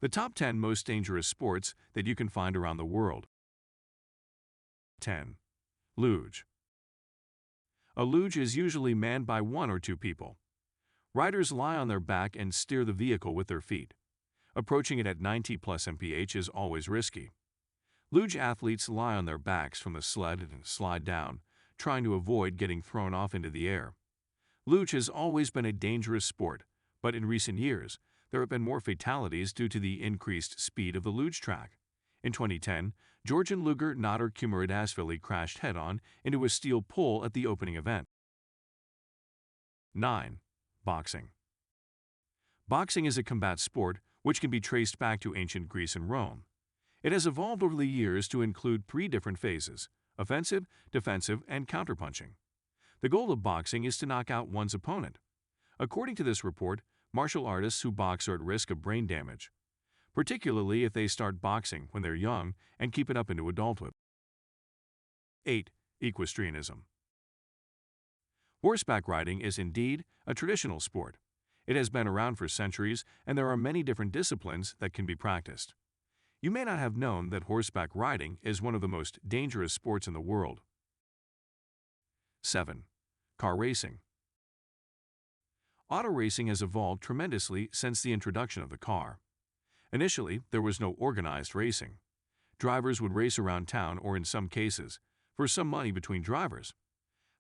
The top 10 most dangerous sports that you can find around the world. 10. Luge. A luge is usually manned by one or two people. Riders lie on their back and steer the vehicle with their feet. Approaching it at 90 plus mph is always risky. Luge athletes lie on their backs from the sled and slide down, trying to avoid getting thrown off into the air. Luge has always been a dangerous sport, but in recent years, there have been more fatalities due to the increased speed of the luge track. In 2010, Georgian luger Nader Kumaridashvili crashed head-on into a steel pole at the opening event. 9. Boxing. Boxing is a combat sport which can be traced back to ancient Greece and Rome. It has evolved over the years to include 3 different phases: offensive, defensive, and counterpunching. The goal of boxing is to knock out one's opponent. According to this report, martial artists who box are at risk of brain damage, particularly if they start boxing when they're young and keep it up into adulthood. 8. Equestrianism. Horseback riding is indeed a traditional sport. It has been around for centuries, and there are many different disciplines that can be practiced. You may not have known that horseback riding is one of the most dangerous sports in the world. 7. Car racing. Auto racing has evolved tremendously since the introduction of the car. Initially, there was no organized racing. Drivers would race around town or, in some cases, for some money between drivers.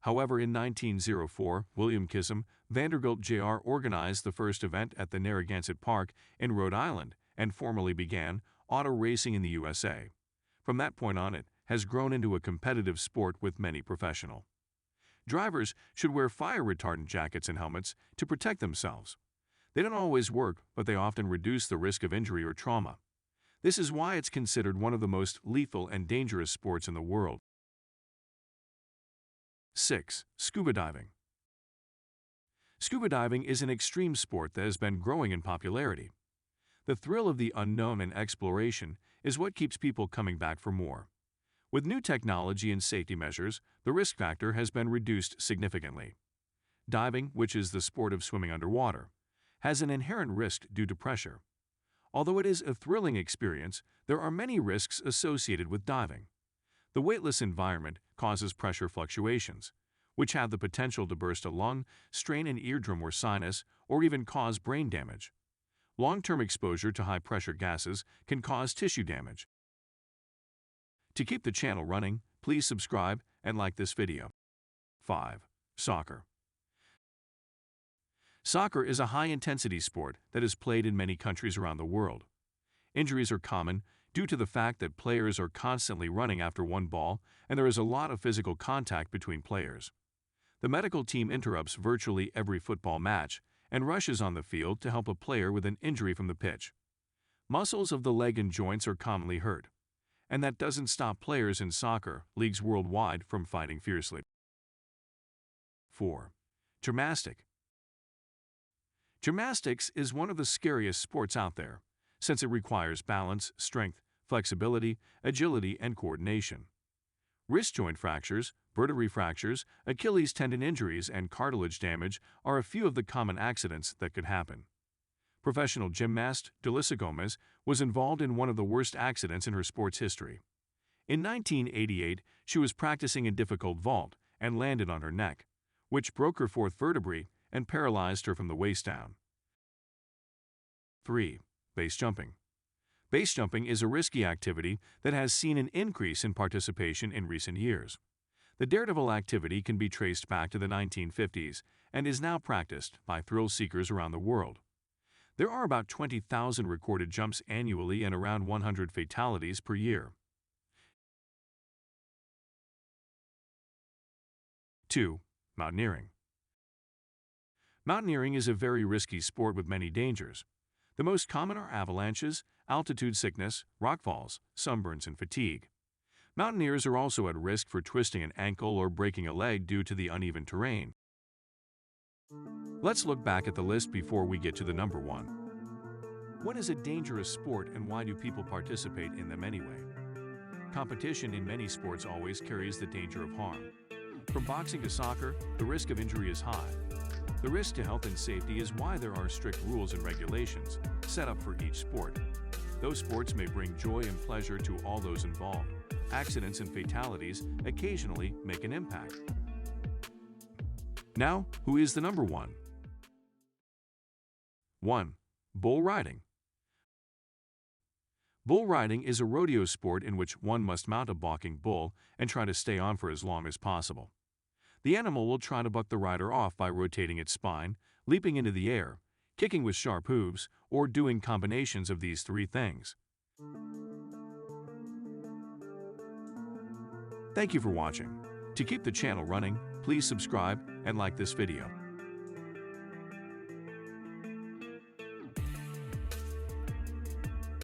However, in 1904, William Kissam Vanderbilt Jr. organized the first event at the Narragansett Park in Rhode Island and formally began auto racing in the USA. From that point on, it has grown into a competitive sport with many professional. Drivers should wear fire-retardant jackets and helmets to protect themselves. They don't always work, but they often reduce the risk of injury or trauma. This is why it's considered one of the most lethal and dangerous sports in the world. 6. Scuba diving. Scuba diving is an extreme sport that has been growing in popularity. The thrill of the unknown and exploration is what keeps people coming back for more. With new technology and safety measures, the risk factor has been reduced significantly. Diving, which is the sport of swimming underwater, has an inherent risk due to pressure. Although it is a thrilling experience, there are many risks associated with diving. The weightless environment causes pressure fluctuations, which have the potential to burst a lung, strain an eardrum or sinus, or even cause brain damage. Long-term exposure to high-pressure gases can cause tissue damage. To keep the channel running, please subscribe and like this video. 5. Soccer. Soccer is a high-intensity sport that is played in many countries around the world. Injuries are common due to the fact that players are constantly running after one ball and there is a lot of physical contact between players. The medical team interrupts virtually every football match and rushes on the field to help a player with an injury from the pitch. Muscles of the leg and joints are commonly hurt, and that doesn't stop players in soccer leagues worldwide from fighting fiercely. 4. Gymnastics. Gymnastics is one of the scariest sports out there, since it requires balance, strength, flexibility, agility, and coordination. Wrist joint fractures, vertebrae fractures, Achilles tendon injuries, and cartilage damage are a few of the common accidents that could happen. Professional gymnast Delissa Gomez was involved in one of the worst accidents in her sports history. In 1988, she was practicing a difficult vault and landed on her neck, which broke her 4th vertebrae and paralyzed her from the waist down. 3. Base jumping. Base jumping is a risky activity that has seen an increase in participation in recent years. The daredevil activity can be traced back to the 1950s and is now practiced by thrill seekers around the world. There are about 20,000 recorded jumps annually and around 100 fatalities per year. 2. Mountaineering. Mountaineering is a very risky sport with many dangers. The most common are avalanches, altitude sickness, rockfalls, sunburns, and fatigue. Mountaineers are also at risk for twisting an ankle or breaking a leg due to the uneven terrain. Let's look back at the list before we get to the number 1. What is a dangerous sport and why do people participate in them anyway? Competition in many sports always carries the danger of harm. From boxing to soccer, the risk of injury is high. The risk to health and safety is why there are strict rules and regulations set up for each sport. Though sports may bring joy and pleasure to all those involved, accidents and fatalities occasionally make an impact. Now, who is the number one? 1. Bull riding. Bull riding is a rodeo sport in which one must mount a balking bull and try to stay on for as long as possible. The animal will try to buck the rider off by rotating its spine, leaping into the air, kicking with sharp hooves, or doing combinations of these three things. Thank you for watching. To keep the channel running, please subscribe and like this video.